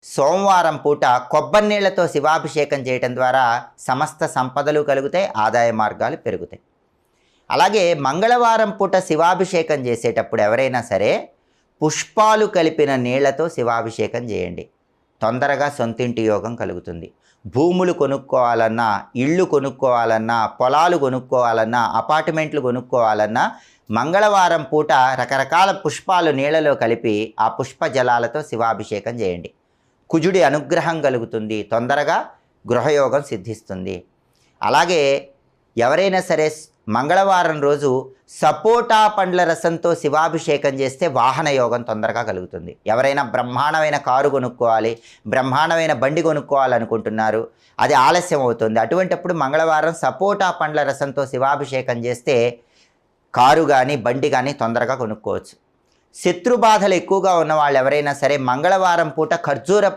సోమవారం పూట కొబ్బరి నీళ్లతో శివాభిషేకం చేయటం ద్వారా సమస్త సంపదలు కలుగుతాయి, ఆదాయ మార్గాలు పెరుగుతాయి. అలాగే మంగళవారం పూట శివాభిషేకం చేసేటప్పుడు ఎవరైనా సరే పుష్పాలు కలిపిన నీళ్లతో శివాభిషేకం చేయండి. తొందరగా సొంతింటి యోగం కలుగుతుంది. భూములు కొనుక్కోవాలన్నా, ఇళ్ళు కొనుక్కోవాలన్నా, పొలాలు కొనుక్కోవాలన్నా, అపార్ట్మెంట్లు కొనుక్కోవాలన్నా మంగళవారం పూట రకరకాల పుష్పాలు నీళ్లలో కలిపి ఆ పుష్ప జలాలతో శివాభిషేకం చేయండి. కుజుడి అనుగ్రహం కలుగుతుంది, తొందరగా గృహయోగం సిద్ధిస్తుంది. అలాగే ఎవరైనా సరే మంగళవారం రోజు సపోటా పండ్ల రసంతో శివాభిషేకం చేస్తే వాహన యోగం తొందరగా కలుగుతుంది. ఎవరైనా బ్రహ్మాండమైన కారు కొనుక్కోవాలి, బ్రహ్మాండమైన బండి కొనుక్కోవాలనుకుంటున్నారు, అది ఆలస్యం అవుతుంది. అటువంటప్పుడు మంగళవారం సపోటా పండ్ల రసంతో శివాభిషేకం చేస్తే కారు కానీ బండి కానీ తొందరగా కొనుక్కోవచ్చు. శత్రు బాధలు ఎక్కువగా ఉన్న వాళ్ళు ఎవరైనా సరే మంగళవారం పూట ఖర్జూర